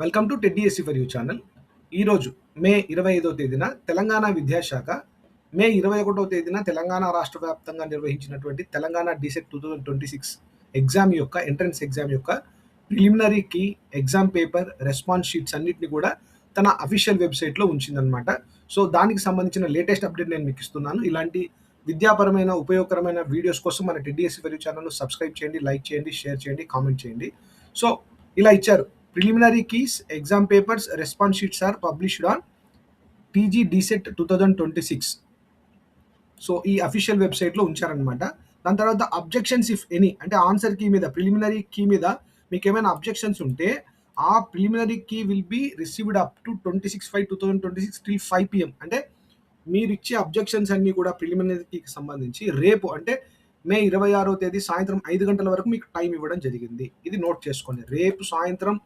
Welcome to టెడ్డిఎస్సి for you channel. ఈరోజు May 25వ తేదీన తెలంగాణ విద్యాశాఖ, మే 21వ తేదీన తెలంగాణ రాష్ట్ర వ్యాప్తంగా నిర్వహించినటువంటి తెలంగాణ డీసెట్ 2026 ఎగ్జామ్ యొక్క ఎంట్రన్స్ ఎగ్జామ్ యొక్క preliminary key, exam paper, response sheets అన్నిటిని కూడా తన అఫీషియల్ వెబ్సైట్లో ఉంచిందనమాట. సో దానికి సంబంధించిన లేటెస్ట్ అప్డేట్ నేను మీకు ఇస్తున్నాను. ఇలాంటి విద్యాపరమైన ఉపయోగకరమైన వీడియోస్ కోసం మన టెడ్డిఎస్సి ఫర్ యూ ఛానల్ను సబ్స్క్రైబ్ చేయండి, లైక్ చేయండి, షేర్ చేయండి, కామెంట్ చేయండి. సో ఇలా ఇచ్చారు. Preliminary keys, exam papers, response sheets are published on TG DSET 2026. So ఈ అఫీషియల్ వెబ్సైట్లో ఉంచారనమాట. దాని తర్వాత అబ్జెక్షన్స్ ఇఫ్ ఎనీ, అంటే ఆన్సర్ కీ మీద, ప్రిలిమినరీ కీ మీద మీకు ఏమైనా అబ్జెక్షన్స్ ఉంటే ఆ preliminary key will be received up to 26/5/2026 till 5 PM. అంటే మీరు ఇచ్చే అబ్జెక్షన్స్ అన్నీ కూడా ప్రిలిమినరీ కీకి సంబంధించి రేపు అంటే మే 26వ తేదీ సాయంత్రం 5 గంటల వరకు మీకు టైం ఇవ్వడం జరిగింది. ఇది నోట్ చేసుకోండి. రేపు సాయంత్రం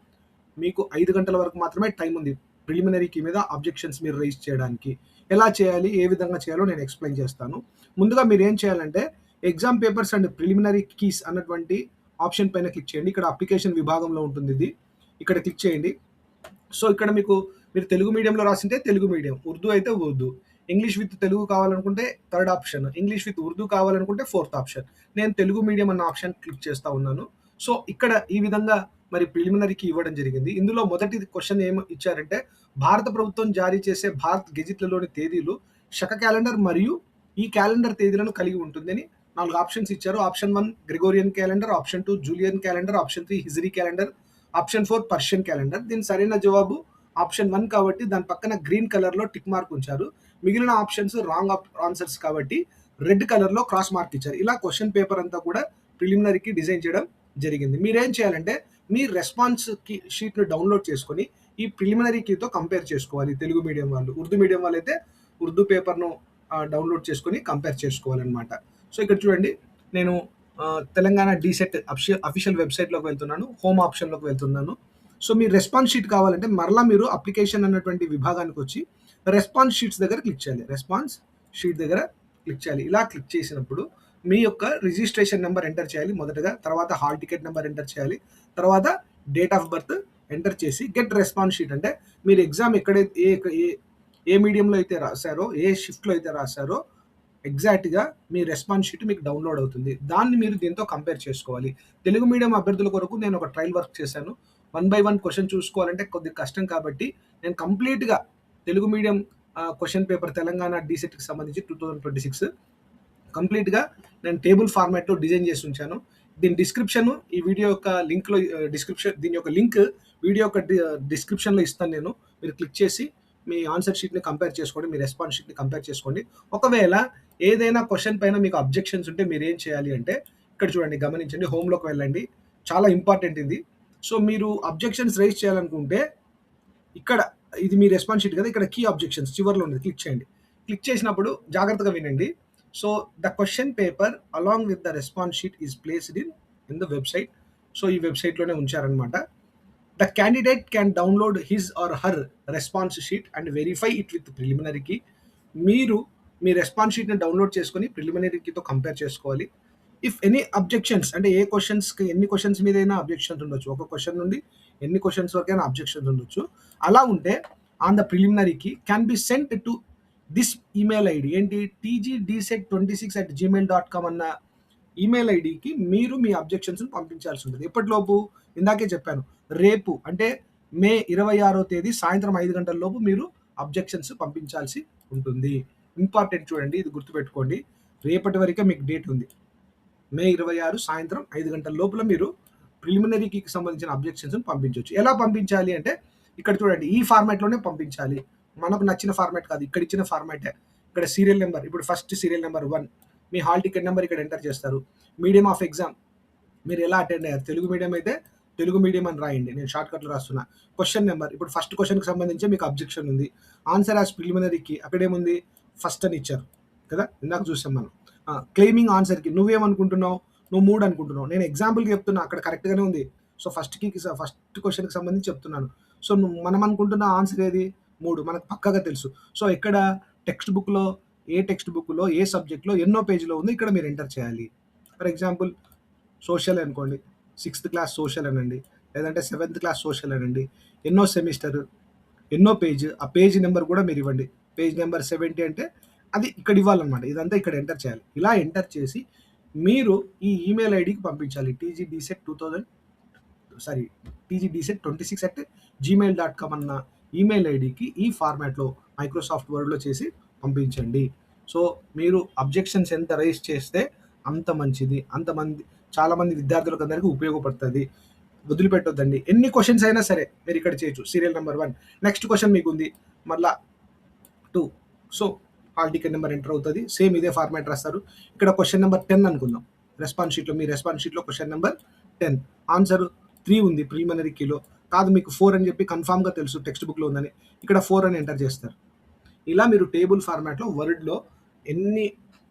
మీకు 5 గంటల వరకు మాత్రమే టైం ఉంది ప్రిలిమినరీ కీ మీద అబ్జెక్షన్స్ మీరు రైజ్ చేయడానికి. ఎలా చేయాలి, ఏ విధంగా చేయాలో నేను ఎక్స్ప్లెయిన్ చేస్తాను. ముందుగా మీరు ఏం చేయాలంటే exam papers and preliminary keys అన్నటువంటి ఆప్షన్ పైన క్లిక్ చేయండి. ఇక్కడ అప్లికేషన్ విభాగంలో ఉంటుంది ఇది. ఇక్కడ క్లిక్ చేయండి. సో ఇక్కడ మీరు తెలుగు మీడియంలో రాసింటే తెలుగు మీడియం, ఉర్దూ అయితే ఉర్దూ, ఇంగ్లీష్ విత్ తెలుగు కావాలనుకుంటే third option, English with Urdu కావాలనుకుంటే ఫోర్త్ ఆప్షన్. నేను తెలుగు మీడియం అన్న ఆప్షన్ క్లిక్ చేస్తూ ఉన్నాను. సో ఇక్కడ ఈ విధంగా మరి ప్రిలిమినరీకి ఇవ్వడం జరిగింది. ఇందులో మొదటి క్వశ్చన్ ఏం ఇచ్చారంటే భారత ప్రభుత్వం జారీ చేసే భారత్ గెజిట్లలోని తేదీలు శక క్యాలెండర్ మరియు ఈ క్యాలెండర్ తేదీలను కలిగి ఉంటుందని 4 ఆప్షన్స్ ఇచ్చారు. Option 1 Gregorian calendar, option 2 Julian calendar, option 3 Hijri calendar, option 4 Persian calendar. దీని సరైన జవాబు ఆప్షన్ 1 కాబట్టి దాని పక్కన గ్రీన్ కలర్ లో టిక్ మార్క్ ఉంచారు. మిగిలిన ఆప్షన్స్ రాంగ్ ఆన్సర్స్ కాబట్టి రెడ్ కలర్ లో క్రాస్ మార్క్ ఇచ్చారు. ఇలా క్వశ్చన్ పేపర్ అంతా కూడా ప్రిలిమినరీకి డిజైన్ చేయడం జరిగింది. మీరేం చేయాలంటే మీ రెస్పాన్స్ షీట్ను డౌన్లోడ్ చేసుకొని ఈ ప్రిలిమినరీ కీతో కంపేర్ చేసుకోవాలి. తెలుగు మీడియం వాళ్ళు, ఉర్దూ మీడియం వాళ్ళు అయితే ఉర్దూ పేపర్ను డౌన్లోడ్ చేసుకొని కంపేర్ చేసుకోవాలన్నమాట. సో ఇక్కడ చూడండి, నేను తెలంగాణ డీసెట్ అఫీషియల్ వెబ్సైట్లోకి వెళ్తున్నాను, హోమ్ ఆప్షన్లోకి వెళ్తున్నాను. సో మీ రెస్పాన్స్ షీట్ కావాలంటే మరలా మీరు అప్లికేషన్ అన్నటువంటి విభాగానికి వచ్చి రెస్పాన్స్ షీట్స్ దగ్గర క్లిక్ చేయాలి. రెస్పాన్స్ షీట్ దగ్గర క్లిక్ చేయాలి. ఇలా క్లిక్ చేసినప్పుడు మీ యొక్క రిజిస్ట్రేషన్ నెంబర్ ఎంటర్ చేయాలి మొదటగా, తర్వాత హాల్ టికెట్ నెంబర్ ఎంటర్ చేయాలి, తర్వాత డేట్ ఆఫ్ బర్త్ ఎంటర్ చేసి గెట్ రెస్పాన్స్ షీట్, అంటే మీరు ఎగ్జామ్ ఎక్కడైతే ఏ మీడియంలో అయితే రాశారో, ఏ షిఫ్ట్లో అయితే రాశారో ఎగ్జాక్ట్గా మీ రెస్పాన్స్ షీట్ మీకు డౌన్లోడ్ అవుతుంది. దాన్ని మీరు దీంతో కంపేర్ చేసుకోవాలి. తెలుగు మీడియం అభ్యర్థుల కొరకు నేను ఒక ట్రయల్ వర్క్ చేశాను. 1 by 1 క్వశ్చన్ చూసుకోవాలంటే కొద్దిగా కష్టం కాబట్టి నేను కంప్లీట్గా Telugu medium question paper Telangana డీసెట్కి సంబంధించి 2026 కంప్లీట్గా నేను టేబుల్ ఫార్మాట్లో డిజైన్ చేసి ఉంచాను. దీని డిస్క్రిప్షన్, ఈ వీడియో యొక్క లింక్లో దీని యొక్క లింక్ వీడియో యొక్క డిస్క్రిప్షన్లో ఇస్తాను నేను. మీరు క్లిక్ చేసి మీ ఆన్సర్ షీట్ని కంపేర్ చేసుకోండి, మీ రెస్పాన్స్ షీట్ని కంపేర్ చేసుకోండి. ఒకవేళ ఏదైనా క్వశ్చన్ పైన మీకు అబ్జెక్షన్స్ ఉంటే మీరు ఏం చేయాలి అంటే ఇక్కడ చూడండి, గమనించండి, హోమ్లోకి వెళ్ళండి. చాలా ఇంపార్టెంట్ ఇది. సో మీరు అబ్జెక్షన్స్ రైజ్ చేయాలనుకుంటే ఇక్కడ ఇది మీ రెస్పాన్స్ షీట్ కదా, ఇక్కడ కీ అబ్జెక్షన్స్ చివరిలో ఉంది, క్లిక్ చేయండి. క్లిక్ చేసినప్పుడు జాగ్రత్తగా వినండి. So the question paper along with the response sheet is placed in the website. So ఈ వెబ్సైట్లోనే ఉంచారనమాట. The candidate can download his or her response sheet and verify it with preliminary key. మీరు మీ response షీట్ని download చేసుకొని preliminary కీతో compare చేసుకోవాలి. If any objections, అంటే ఏ క్వశ్చన్స్కి ఎన్ని క్వశ్చన్స్ మీదైనా అబ్జెక్షన్స్ ఉండొచ్చు, ఒక క్వశ్చన్ నుండి ఎన్ని క్వశ్చన్స్ వరకైనా అబ్జెక్షన్స్ ఉండొచ్చు. అలా ఉంటే on the preliminary key can be sent to this email ID, ఏంటి, tgdset26@gmail.com అన్న ఈమెయిల్ ఐడికి మీరు మీ అబ్జెక్షన్స్ పంపించాల్సి ఉంటుంది. ఎప్పటిలోపు? ఇందాకే చెప్పాను, రేపు అంటే మే 26వ తేదీ సాయంత్రం 5 గంటల లోపు మీరు అబ్జెక్షన్స్ పంపించాల్సి ఉంటుంది. ఇంపార్టెంట్, చూడండి, ఇది గుర్తుపెట్టుకోండి. రేపటి వరకే మీకు డేట్ ఉంది. మే 26 సాయంత్రం 5 గంటల లోపల మీరు ప్రిలిమినరీకి సంబంధించిన అబ్జెక్షన్స్ పంపించవచ్చు. ఎలా పంపించాలి అంటే ఇక్కడ చూడండి, ఈ ఫార్మాట్లోనే పంపించాలి. మనకు నచ్చిన ఫార్మాట్ కాదు, ఇక్కడ ఇచ్చిన ఫార్మాటే. ఇక్కడ సీరియల్ నెంబర్, ఇప్పుడు ఫస్ట్ సీరియల్ నెంబర్ 1, మీ హాల్ టికెట్ నెంబర్ ఇక్కడ ఎంటర్ చేస్తారు. మీడియం ఆఫ్ ఎగ్జామ్, మీరు ఎలా అటెండ్ అయ్యారు, తెలుగు మీడియం అయితే తెలుగు మీడియం అని రాయండి, నేను షార్ట్ కట్లో రాస్తున్నా. క్వశ్చన్ నెంబర్, ఇప్పుడు ఫస్ట్ క్వశ్చన్కి సంబంధించి మీకు అబ్జెక్షన్ ఉంది. ఆన్సర్ యాజ్ ప్రిలిమినరీకి అక్కడేముంది, ఫస్ట్ అని ఇచ్చారు కదా, ఇందాక చూసాం మనం. క్లెయిమింగ్ ఆన్సర్కి నువ్వేమనుకుంటున్నావు, నువ్వు 3 అనుకుంటున్నావు. నేను ఎగ్జాంపుల్కి చెప్తున్నా, అక్కడ కరెక్ట్గానే ఉంది. సో ఫస్ట్ క్వశ్చన్కి సంబంధించి చెప్తున్నాను. సో మనం అనుకుంటున్న ఆన్సర్ ఏది, 3, మనకు పక్కగా తెలుసు. సో ఇక్కడ టెక్స్ట్ బుక్లో, ఏ టెక్స్ట్ బుక్లో ఏ సబ్జెక్ట్లో ఎన్నో పేజీలో ఉంది ఇక్కడ మీరు ఎంటర్ చేయాలి. ఫర్ ఎగ్జాంపుల్ సోషల్ అనుకోండి, 6th క్లాస్ సోషల్ అనండి, లేదంటే 7th క్లాస్ సోషల్ అనండి, ఎన్నో సెమిస్టర్, ఎన్నో పేజ్, ఆ పేజ్ నెంబర్ కూడా మీరు ఇవ్వండి. పేజ్ నెంబర్ 70 అంటే అది ఇక్కడ ఇవ్వాలన్నమాట. ఇదంతా ఇక్కడ ఎంటర్ చేయాలి. ఇలా ఎంటర్ చేసి మీరు ఈ ఈమెయిల్ ఐడికి పంపించాలి. tgdset26@gmail.com అన్న ఈమెయిల్ ఐడికి ఈ ఫార్మాట్‌లో మైక్రోసాఫ్ట్ వర్డ్‌లో చేసి పంపించండి. సో, మీరు అబ్జెక్షన్స్ ఎంత రైజ్ చేస్తే అంత మంచిది. చాలా మంది విద్యార్థులకందరికీ ఉపయోగపడుతది. వదిలిపెట్టొద్దండి. ఎన్ని క్వెషన్స్ అయినా సరే మీరిక్కడ చేయొచ్చు. సీరియల్ నంబర్ 1 నెక్స్ట్ క్వెషన్ మీకుంది. మళ్ళా 2 so, hall ticket number enter అవుతది. సేమ్ ఇదే ఫార్మాట్ రాస్తారు. ఇక్కడ క్వెషన్ నంబర్ 10 అనుకుందాం. మీ రెస్పాన్స్ షీట్‌లో క్వెషన్ నంబర్ 10 ఆన్సర్ 3 ఉంది ప్రిలిమినరీ కీలో. కాదు మీకు 4 అని చెప్పి కన్ఫర్మ్‌గా తెలుసు టెక్స్ట్ బుక్‌లో ఉందని. ఇక్కడ 4 అని ఎంటర్ చేస్తారు. ఇలా మీరు టేబుల్ ఫార్మాట్‌లో వర్డ్‌లో ఎన్ని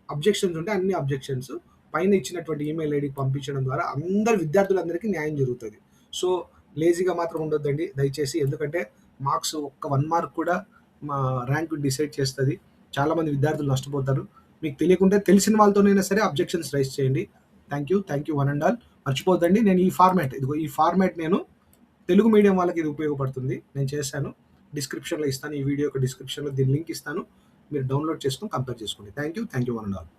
అబ్జెక్షన్స్ ఉంటే అన్ని అబ్జెక్షన్స్ పైన ఇచ్చినటువంటి ఈమెయిల్ ఐడికి పంపించడం ద్వారా అందరి విద్యార్థులందరికీ న్యాయం జరుగుతది. సో, లేజీగా మాత్రం ఉండొద్దండి దయచేసి. ఎందుకంటే మార్క్స్ ఒక్క 1 మార్క్ కూడా మా ర్యాంక్ డిసైడ్ చేస్తది. చాలామంది విద్యార్థులు నష్టపోతారు. మీకు తెలియకుంటే తెలిసిన వాళ్ళతోనైనా సరే అబ్జెక్షన్స్ రైజ్ చేయండి. Thank you one and all. మర్చిపోవద్దండి నేను ఈ ఫార్మాట్ నేను తెలుగు మీడియం వాళ్ళకి ఇది ఉపయోగపడుతుంది. నేను చేశాను. డిస్క్రిప్షన్‌లో ఇస్తాను. ఈ వీడియో యొక్క డిస్క్రిప్షన్‌లో దీని లింక్ ఇస్తాను. మీరు డౌన్‌లోడ్ చేసుకొని కంపేర్ చేసుకోండి. Thank you one and all.